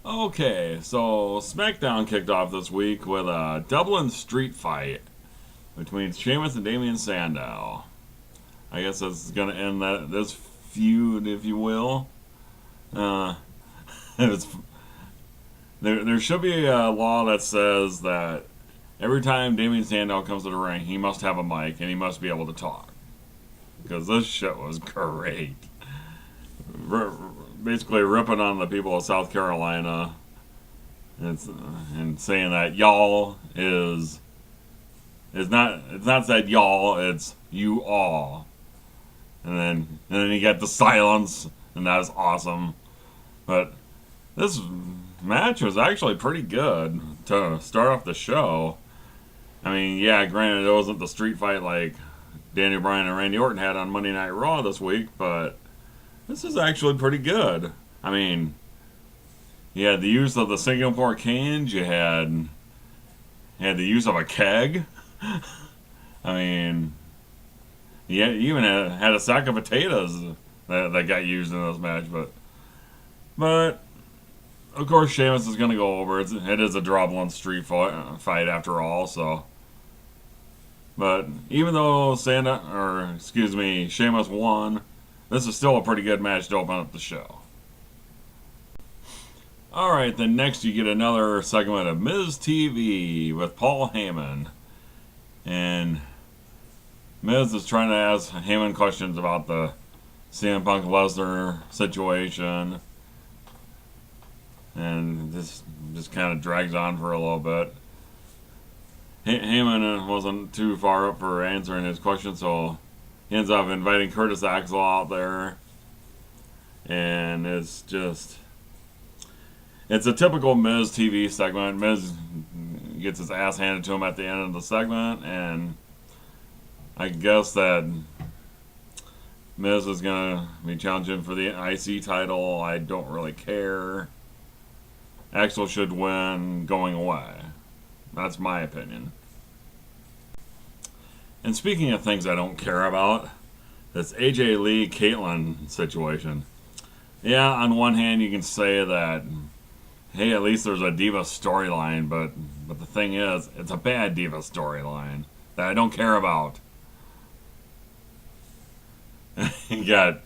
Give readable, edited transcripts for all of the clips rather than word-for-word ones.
Okay, so Smackdown kicked off this week with a Dublin street fight between Sheamus and Damian Sandow. I guess that's going to end this feud, if you will. Uh, it's, there should be a law that says that every time Damian Sandow comes to the ring, he must have a mic and he must be able to talk. Because this shit was great. Basically ripping on the people of South Carolina and saying that y'all is it's not said y'all, it's you all. And then you get the silence, and that was awesome. But this match was actually pretty good to start off the show. I mean, yeah, granted it wasn't the street fight like Daniel Bryan and Randy Orton had on Monday Night Raw this week, but this is actually pretty good. I mean, you had the use of the Singapore cage, you had the use of a keg. I mean, you even had a sack of potatoes that got used in this match, but of course Sheamus is going to go over. It is a Dublin street fight after all, so. But even though Sheamus won, this is still a pretty good match to open up the show. Alright, then next you get another segment of Miz TV with Paul Heyman. And Miz is trying to ask Heyman questions about the CM Punk Lesnar situation. And this just kind of drags on for a little bit. Heyman wasn't too far up for answering his question, so he ends up inviting Curtis Axel out there. And it's a typical Miz TV segment. Miz gets his ass handed to him at the end of the segment, and I guess that Miz is going to be challenging for the IC title. I don't really care. Axel should win going away. That's my opinion. And speaking of things I don't care about, this AJ Lee Caitlyn situation. Yeah, on one hand you can say that, hey, at least there's a Diva storyline, but the thing is, it's a bad Diva storyline that I don't care about. You got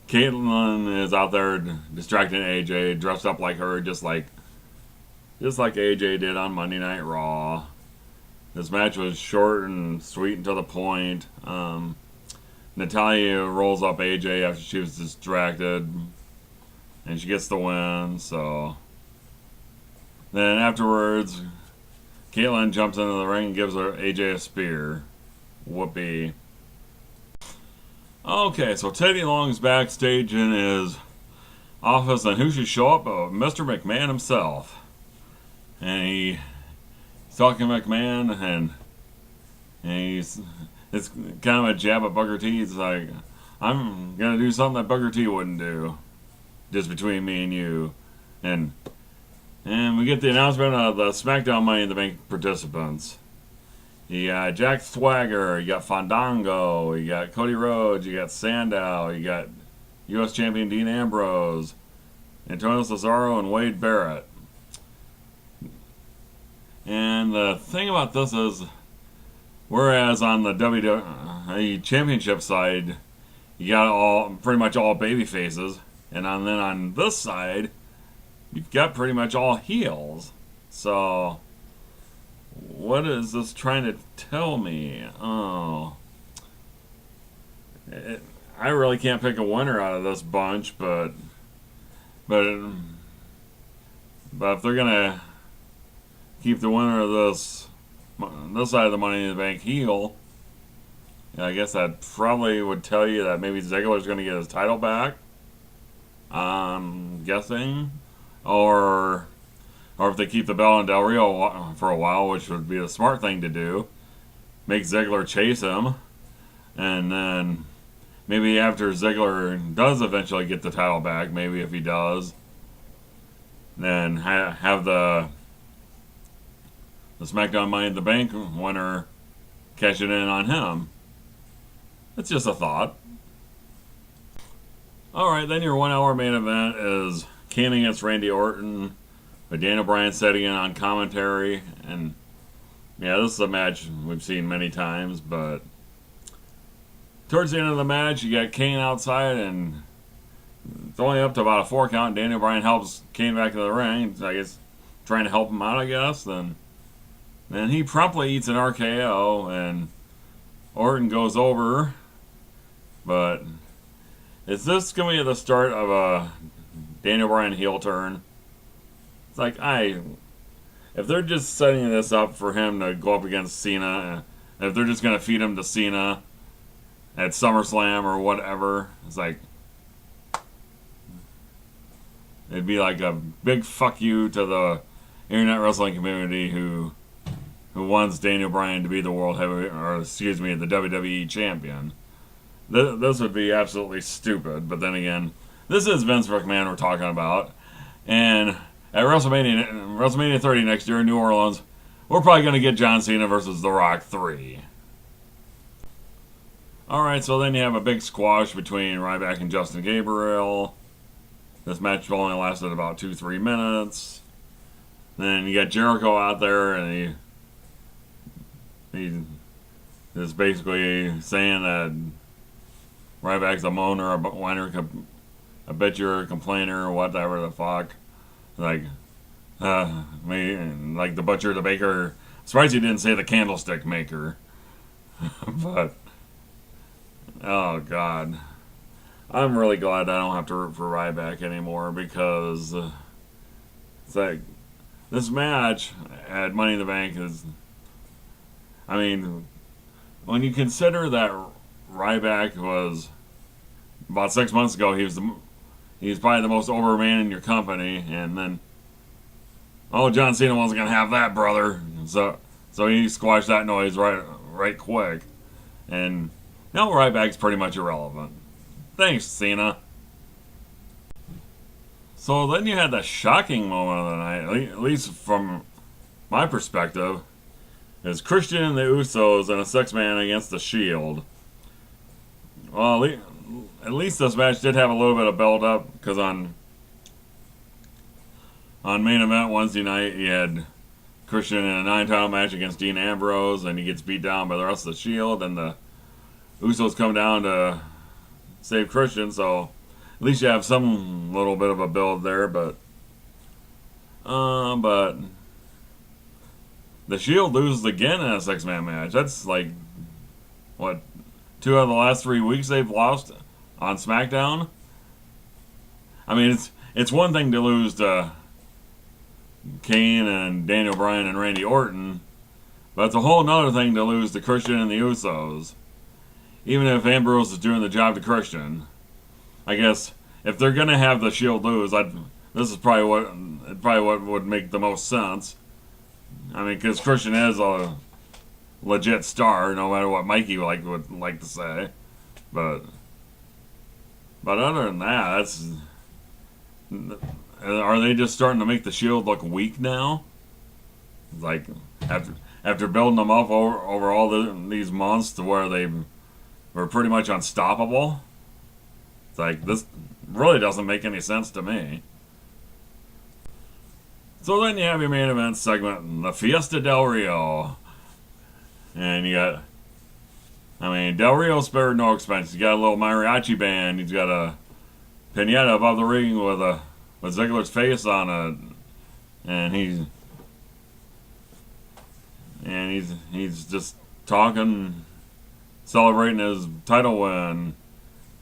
Caitlyn is out there distracting AJ, dressed up like her, just like AJ did on Monday Night Raw. This match was short and sweet and to the point. Natalya rolls up AJ after she was distracted, and she gets the win. So then afterwards, Caitlyn jumps into the ring and gives AJ a spear. Whoopee. Okay, so Teddy Long's backstage in his office, and who should show up but Mr. McMahon himself. And he's talking to McMahon, and it's kind of a jab at Booker T. He's like, I'm going to do something that Booker T wouldn't do, just between me and you. And we get the announcement of the Smackdown Money in the Bank participants. You got Jack Swagger, you got Fandango, you got Cody Rhodes, you got Sandow, you got U.S. Champion Dean Ambrose, Antonio Cesaro, and Wade Barrett. And the thing about this is, whereas on the WWE Championship side, you got pretty much all baby faces, and then on this side, you've got pretty much all heels. So, what is this trying to tell me? I really can't pick a winner out of this bunch, but if they're gonna keep the winner of this side of the Money in the Bank heel, I guess that probably would tell you that maybe Ziggler's going to get his title back. I'm guessing, or if they keep the belt in Del Rio for a while, which would be the smart thing to do, make Ziggler chase him, and then maybe after Ziggler does eventually get the title back, maybe if he does, then have the SmackDown Money in the Bank winner cash it in on him. It's just a thought. Alright, then your 1 hour main event is Kane against Randy Orton. But Daniel Bryan setting in on commentary, and yeah, this is a match we've seen many times, but towards the end of the match, you got Kane outside, and it's only up to about a 4 count. Daniel Bryan helps Kane back to the ring. I guess trying to help him out, I guess. Then he promptly eats an RKO, and Orton goes over. But is this going to be the start of a Daniel Bryan heel turn? It's like, if they're just setting this up for him to go up against Cena, if they're just going to feed him to Cena at SummerSlam or whatever, it's like, it'd be like a big fuck you to the internet wrestling community who wants Daniel Bryan to be the world heavyweight, or excuse me, the WWE champion. This would be absolutely stupid. But then again, this is Vince McMahon we're talking about, and at WrestleMania 30 next year in New Orleans, we're probably going to get John Cena versus The Rock 3. Alright, so then you have a big squash between Ryback and Justin Gabriel. This match only lasted about 2-3 minutes. Then you got Jericho out there, and he is basically saying that Ryback's a moaner, a whiner, a bitcher, a complainer, or whatever the fuck. Like, like the butcher, the baker. Surprised he didn't say the candlestick maker. But, oh god. I'm really glad I don't have to root for Ryback anymore, because it's like, this match at Money in the Bank is, I mean, when you consider that Ryback was, about 6 months ago, he's probably the most over man in your company, and then, oh, John Cena wasn't going to have that, brother. So he squashed that noise right quick. And now Ryback's pretty much irrelevant. Thanks, Cena. So then you had the shocking moment of the night, at least from my perspective, is Christian and the Usos in a 6-man against the Shield. Well, at least this match did have a little bit of build-up, because on main event Wednesday night, you had Christian in a 9-title match against Dean Ambrose, and he gets beat down by the rest of the Shield, and the Usos come down to save Christian, so at least you have some little bit of a build there, but the Shield loses again in a 6-man match. That's like, what, 2 out of the last 3 weeks they've lost on Smackdown? I mean, it's one thing to lose to Kane and Daniel Bryan and Randy Orton, but it's a whole nother thing to lose to Christian and the Usos. Even if Ambrose is doing the job to Christian. I guess if they're gonna have the Shield lose, this is probably what would make the most sense. I mean, because Christian is a legit star, no matter what Mikey would like to say. But other than that, are they just starting to make the Shield look weak now? Like after building them up over all these months to where they were pretty much unstoppable. It's like, this really doesn't make any sense to me. So then you have your main event segment, the Fiesta Del Rio. And you got, I mean, Del Rio spared no expense. He's got a little mariachi band. He's got a pinata above the ring with Ziggler's face on it. And he's just talking, celebrating his title win,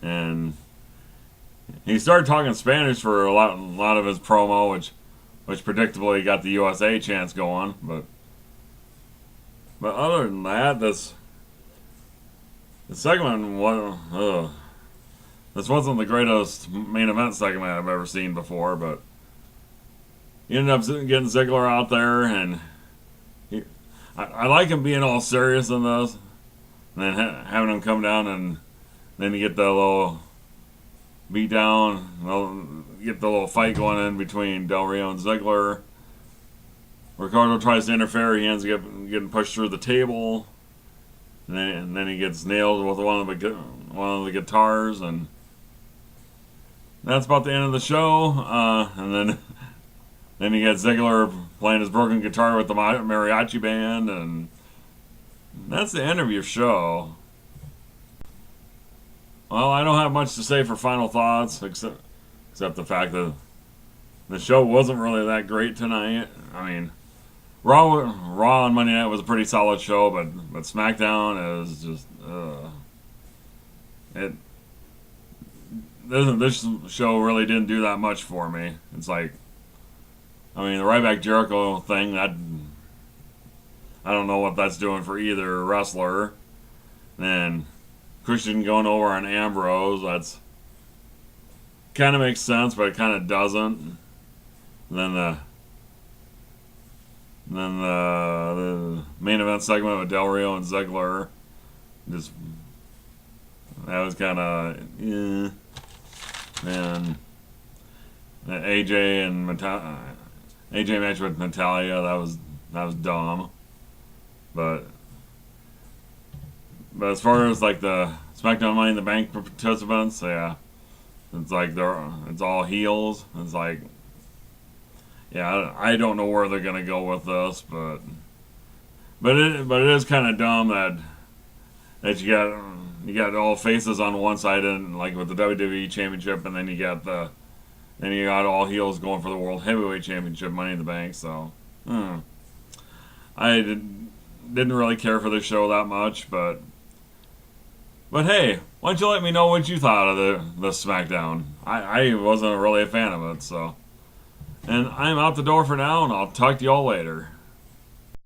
and he started talking Spanish for a lot of his promo, which predictably got the USA chance going. But other than that, the segment this wasn't the greatest main event segment I've ever seen before. But he ended up getting Ziggler out there, and I like him being all serious in this. And then having him come down, and then you get the little beat down, get the little fight going in between Del Rio and Ziggler. Ricardo tries to interfere. He ends up getting pushed through the table, and then he gets nailed with one of the guitars, and that's about the end of the show. And then then you get Ziggler playing his broken guitar with the mariachi band, and that's the end of your show. Well, I don't have much to say for final thoughts, except the fact that the show wasn't really that great tonight. I mean, Raw on Monday night was a pretty solid show, but SmackDown is just it. This show really didn't do that much for me. It's like, I mean, the Ryback Jericho thing, that I don't know what that's doing for either wrestler. And Christian going over on Ambrose, that's kind of makes sense, but it kind of doesn't. And then the main event segment with Del Rio and Ziggler, just that was kind of And the AJ match with Natalia, that was dumb. But as far as like the SmackDown Money in the Bank participants, yeah, it's like it's all heels. It's like, yeah, I don't know where they're gonna go with this, but it is kind of dumb that you got all faces on one side, and like with the WWE Championship, and then you got all heels going for the World Heavyweight Championship, Money in the Bank. So, I didn't really care for the show that much, but hey, why don't you let me know what you thought of the SmackDown? I wasn't really a fan of it, so. And I'm out the door for now, and I'll talk to y'all later.